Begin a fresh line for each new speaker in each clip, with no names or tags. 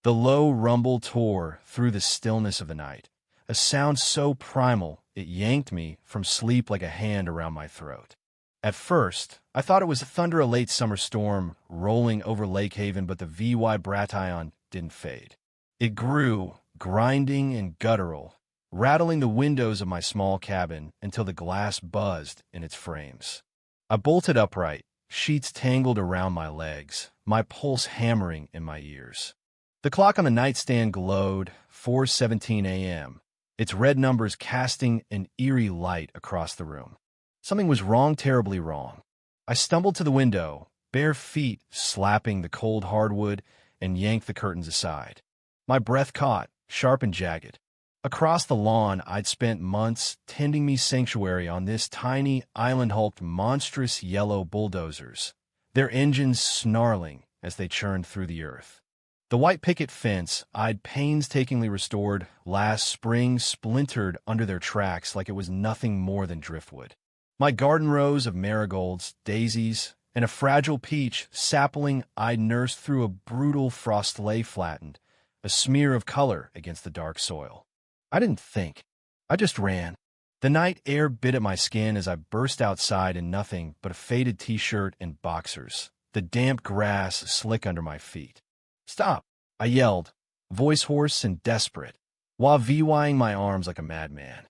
The low rumble tore through the stillness of the night, a sound so primal it yanked me from sleep like a hand around my throat. At first, I thought it was thunder, a late summer storm rolling over Lake Haven, but the VY Bration didn't fade. It grew, grinding and guttural, rattling the windows of my small cabin until the glass buzzed in its frames. I bolted upright, sheets tangled around my legs, my pulse hammering in my ears. The clock on the nightstand glowed, 4:17 a.m., its red numbers casting an eerie light across the room. Something was wrong, terribly wrong. I stumbled to the window, bare feet slapping the cold hardwood, and yanked the curtains aside. My breath caught, sharp and jagged. Across the lawn, I'd spent months tending me sanctuary on this tiny, island-hulked, monstrous yellow bulldozers, their engines snarling as they churned through the earth. The white picket fence I'd painstakingly restored last spring splintered under their tracks like it was nothing more than driftwood. My garden rows of marigolds, daisies, and a fragile peach sapling I'd nursed through a brutal frost lay flattened, a smear of color against the dark soil. I didn't think. I just ran. The night air bit at my skin as I burst outside in nothing but a faded t-shirt and boxers, the damp grass slick under my feet. "Stop!" I yelled, voice hoarse and desperate, while VYing my arms like a madman.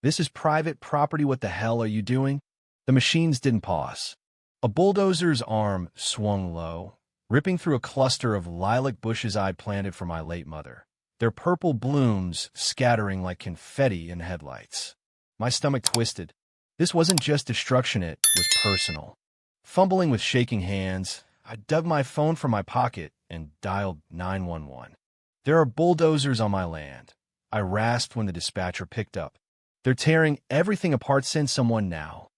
"This is private property. What the hell are you doing?" The machines didn't pause. A bulldozer's arm swung low, ripping through a cluster of lilac bushes I'd planted for my late mother, their purple blooms scattering like confetti in headlights. My stomach twisted. This wasn't just destruction, it was personal. Fumbling with shaking hands, I dug my phone from my pocket and dialed 911. "There are bulldozers on my land," I rasped when the dispatcher picked up. "They're tearing everything apart. Send someone now."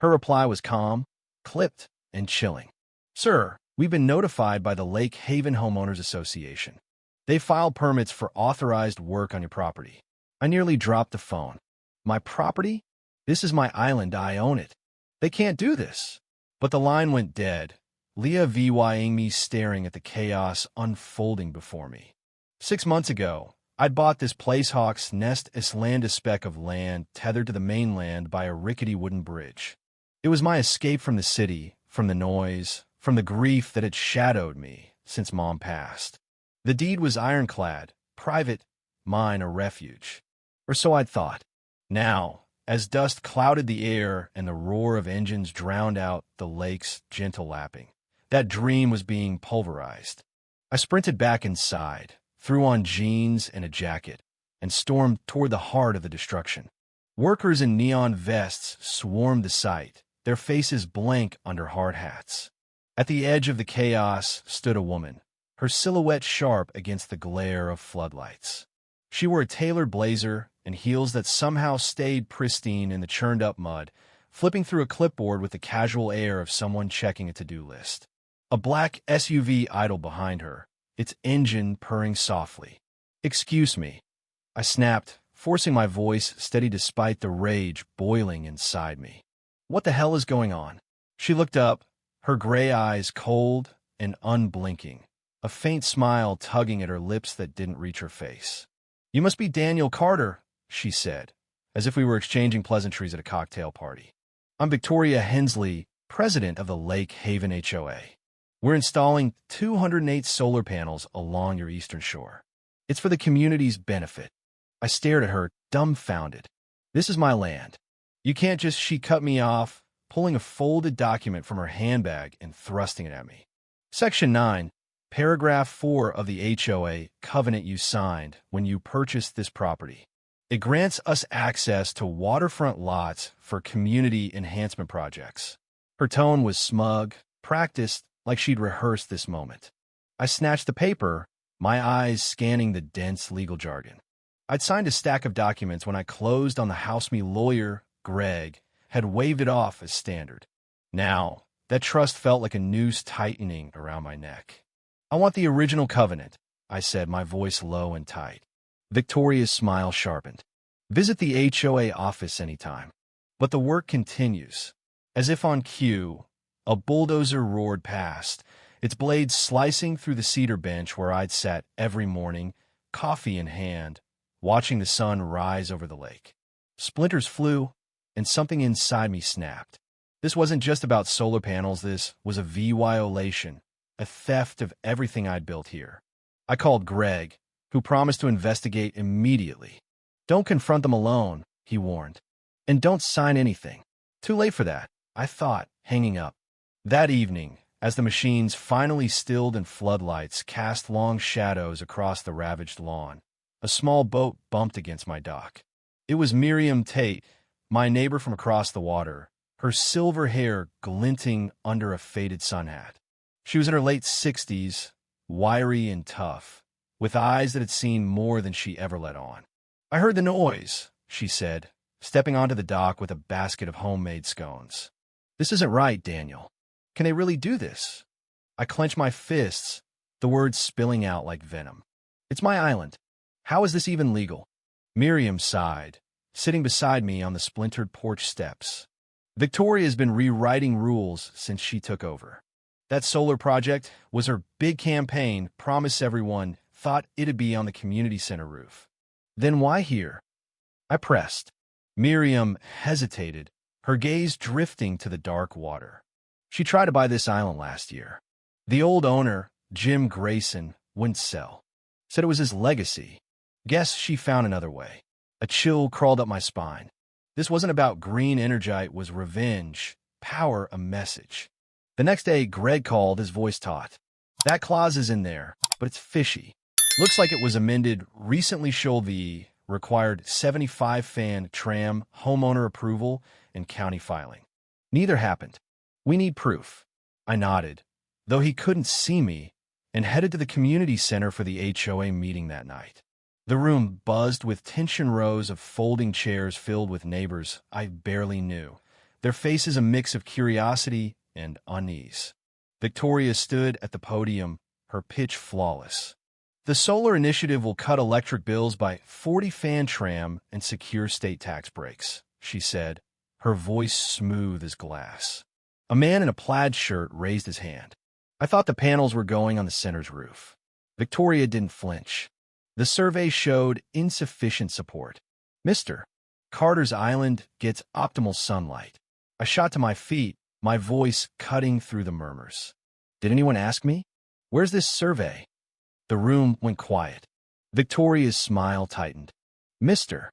Her reply was calm, clipped, and chilling. "Sir, we've been notified by the Lake Haven Homeowners Association. They filed permits for authorized work on your property." I nearly dropped the phone. "My property? This is my island. I own it. They can't do this." But the line went dead, Leah VYing me, staring at the chaos unfolding before me. 6 months ago, I'd bought this Placehawk's Nest Islanda speck of land tethered to the mainland by a rickety wooden bridge. It was my escape from the city, from the noise, from the grief that had shadowed me since Mom passed. The deed was ironclad, private, mine a refuge. Or so I'd thought. Now, as dust clouded the air and the roar of engines drowned out the lake's gentle lapping, that dream was being pulverized. I sprinted back inside, threw on jeans and a jacket, and stormed toward the heart of the destruction. Workers in neon vests swarmed the site, their faces blank under hard hats. At the edge of the chaos stood a woman, her silhouette sharp against the glare of floodlights. She wore a tailored blazer and heels that somehow stayed pristine in the churned-up mud, flipping through a clipboard with the casual air of someone checking a to-do list. A black SUV idled behind her, its engine purring softly. "Excuse me," I snapped, forcing my voice steady despite the rage boiling inside me. "What the hell is going on?" She looked up, her gray eyes cold and unblinking, a faint smile tugging at her lips that didn't reach her face. "You must be Daniel Carter," she said, as if we were exchanging pleasantries at a cocktail party. "I'm Victoria Hensley, president of the Lake Haven HOA. We're installing 208 solar panels along your eastern shore. It's for the community's benefit." I stared at her, dumbfounded. "This is my land. You can't just—" She cut me off, pulling a folded document from her handbag and thrusting it at me. "Section 9, Paragraph 4 of the HOA covenant you signed when you purchased this property. It grants us access to waterfront lots for community enhancement projects." Her tone was smug, practiced, like she'd rehearsed this moment. I snatched the paper, my eyes scanning the dense legal jargon. I'd signed a stack of documents when I closed on the house-me lawyer, Greg, had waved it off as standard. Now, that trust felt like a noose tightening around my neck. "I want the original covenant," I said, my voice low and tight. Victoria's smile sharpened. "Visit the HOA office anytime." But the work continues. As if on cue, a bulldozer roared past, its blades slicing through the cedar bench where I'd sat every morning, coffee in hand, watching the sun rise over the lake. Splinters flew, and something inside me snapped. This wasn't just about solar panels, this was a violation, a theft of everything I'd built here. I called Greg, who promised to investigate immediately. Don't confront them alone, he warned. And don't sign anything. Too late for that, I thought, hanging up. That evening, as the machines finally stilled and floodlights cast long shadows across the ravaged lawn, a small boat bumped against my dock. It was Miriam Tate, my neighbor from across the water, her silver hair glinting under a faded sun hat. She was in her late 60s, wiry and tough, with eyes that had seen more than she ever let on. "I heard the noise," she said, stepping onto the dock with a basket of homemade scones. "This isn't right, Daniel. Can they really do this?" I clenched my fists, the words spilling out like venom. "It's my island. How is this even legal?" Miriam sighed, sitting beside me on the splintered porch steps. "Victoria's been rewriting rules since she took over. That solar project was her big campaign, promised everyone, thought it'd be on the community center roof. Then why here?" I pressed. Miriam hesitated, her gaze drifting to the dark water. "She tried to buy this island last year. The old owner, Jim Grayson, wouldn't sell. Said it was his legacy. Guess she found another way." A chill crawled up my spine. This wasn't about green energy, it was revenge, power, a message. The next day, Greg called, his voice taut. "That clause is in there, but it's fishy. Looks like it was amended, recently showed the required 75 fan tram, homeowner approval, and county filing. Neither happened. We need proof." I nodded, though he couldn't see me, and headed to the community center for the HOA meeting that night. The room buzzed with tension, rows of folding chairs filled with neighbors I barely knew, their faces a mix of curiosity and unease. Victoria stood at the podium, her pitch flawless. "The solar initiative will cut electric bills by 40 fan tram and secure state tax breaks," she said, her voice smooth as glass. A man in a plaid shirt raised his hand. "I thought the panels were going on the center's roof." Victoria didn't flinch. The survey showed insufficient support. "Mr. Carter's island gets optimal sunlight." I shot to my feet, my voice cutting through the murmurs. "Did anyone ask me? Where's this survey?" The room went quiet. Victoria's smile tightened. "Mr.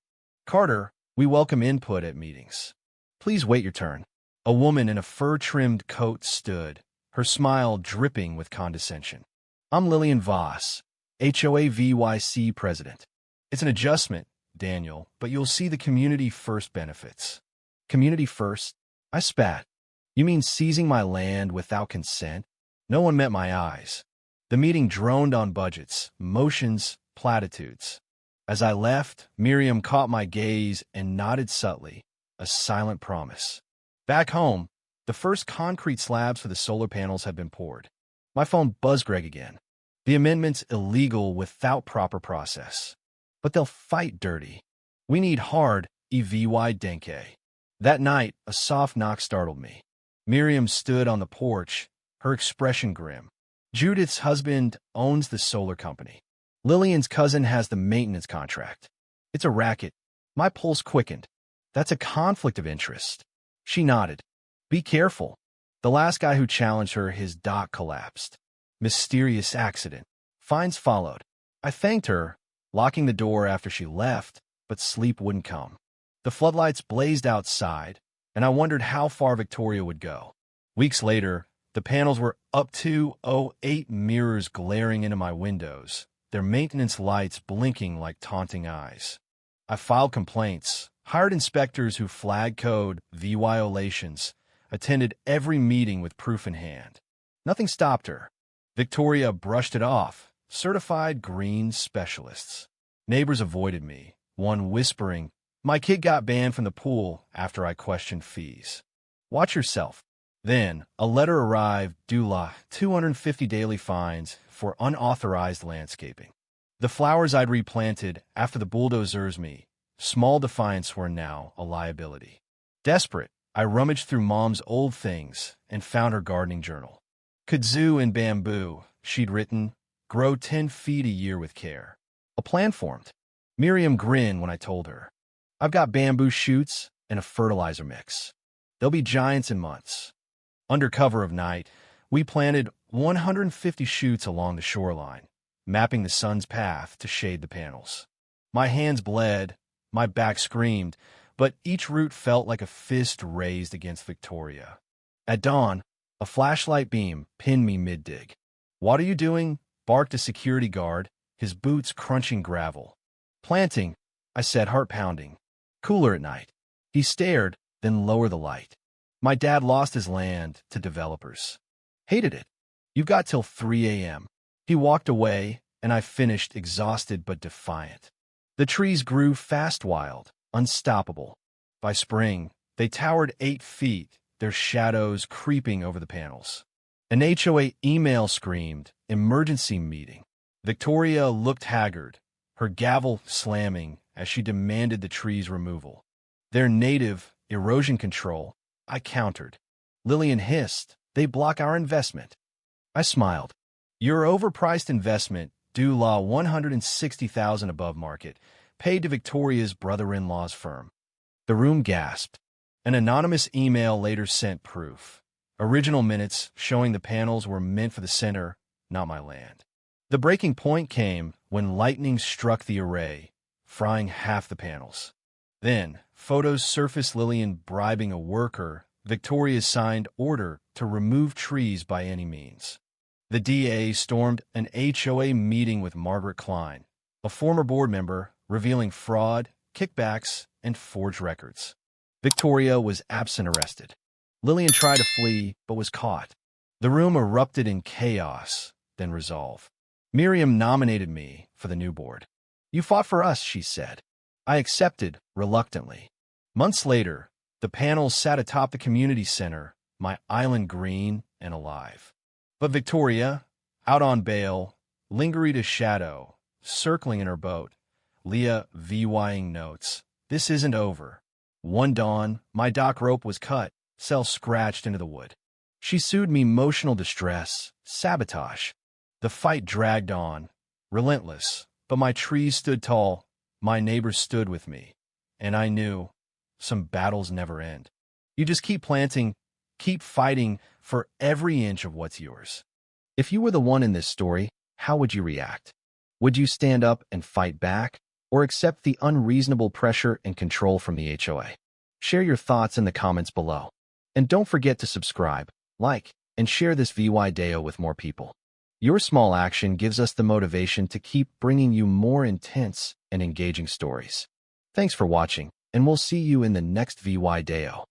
Carter, we welcome input at meetings. Please wait your turn." A woman in a fur-trimmed coat stood, her smile dripping with condescension. "I'm Lillian Voss, HOA VYC president. It's an adjustment, Daniel, but you'll see the community first benefits." "Community first?" I spat. "You mean seizing my land without consent?" No one met my eyes. The meeting droned on budgets, motions, platitudes. As I left, Miriam caught my gaze and nodded subtly, a silent promise. Back home, the first concrete slabs for the solar panels had been poured. My phone buzzed Greg again. "The amendment's illegal without proper process. But they'll fight dirty. We need hard EVY Denke." That night, a soft knock startled me. Miriam stood on the porch, her expression grim. "Judith's husband owns the solar company. Lillian's cousin has the maintenance contract. It's a racket." My pulse quickened. "That's a conflict of interest." She nodded. "Be careful. The last guy who challenged her, his dock collapsed. Mysterious accident. Fines followed." I thanked her, locking the door after she left, but sleep wouldn't come. The floodlights blazed outside, and I wondered how far Victoria would go. Weeks later, the panels were up to 08 mirrors glaring into my windows, their maintenance lights blinking like taunting eyes. I filed complaints, hired inspectors who flagged code violations, attended every meeting with proof in hand. Nothing stopped her. Victoria brushed it off, certified green specialists. Neighbors avoided me, one whispering, "My kid got banned from the pool," after I questioned fees. "Watch yourself." Then, a letter arrived, Dula, 250 daily fines for unauthorized landscaping. The flowers I'd replanted after the bulldozers me, small defiance were now a liability. Desperate, I rummaged through Mom's old things and found her gardening journal. Kudzu and bamboo, she'd written, grow 10 feet a year with care. A plan formed. Miriam grinned when I told her. I've got bamboo shoots and a fertilizer mix. They'll be giants in months. Under cover of night, we planted 150 shoots along the shoreline, mapping the sun's path to shade the panels. My hands bled, my back screamed, but each root felt like a fist raised against Victoria. At dawn, a flashlight beam pinned me mid-dig. "What are you doing?" barked a security guard, his boots crunching gravel. "Planting," I said, heart pounding. "Cooler at night." He stared, then lowered the light. "My dad lost his land to developers. Hated it. You've got till 3 a.m. He walked away, and I finished exhausted but defiant. The trees grew fast wild, unstoppable. By spring, they towered 8 feet, their shadows creeping over the panels. An HOA email screamed, "Emergency meeting." Victoria looked haggard, her gavel slamming as she demanded the trees' removal. "They're native, erosion control," I countered. Lillian hissed, "They block our investment." I smiled. "Your overpriced investment, due law $160,000 above market, paid to Victoria's brother-in-law's firm." The room gasped. An anonymous email later sent proof. Original minutes showing the panels were meant for the center, not my land. The breaking point came when lightning struck the array, frying half the panels. Then, photos surfaced Lillian bribing a worker, Victoria's signed order to remove trees by any means. The DA stormed an HOA meeting with Margaret Klein, a former board member, revealing fraud, kickbacks, and forged records. Victoria was absent arrested. Lillian tried to flee, but was caught. The room erupted in chaos, then resolve. Miriam nominated me for the new board. "You fought for us," she said. I accepted, reluctantly. Months later, the panels sat atop the community center, my island green and alive. But Victoria, out on bail, lingered a shadow, circling in her boat. Leah VYing notes, "This isn't over." One dawn, my dock rope was cut, sail scratched into the wood. She sued me emotional distress, sabotage. The fight dragged on, relentless, but my trees stood tall, my neighbors stood with me, and I knew some battles never end. You just keep planting, keep fighting for every inch of what's yours. If you were the one in this story, how would you react? Would you stand up and fight back, or accept the unreasonable pressure and control from the HOA? Share your thoughts in the comments below. And don't forget to subscribe, like, and share this VY Deo with more people. Your small action gives us the motivation to keep bringing you more intense and engaging stories. Thanks for watching, and we'll see you in the next VY Deo.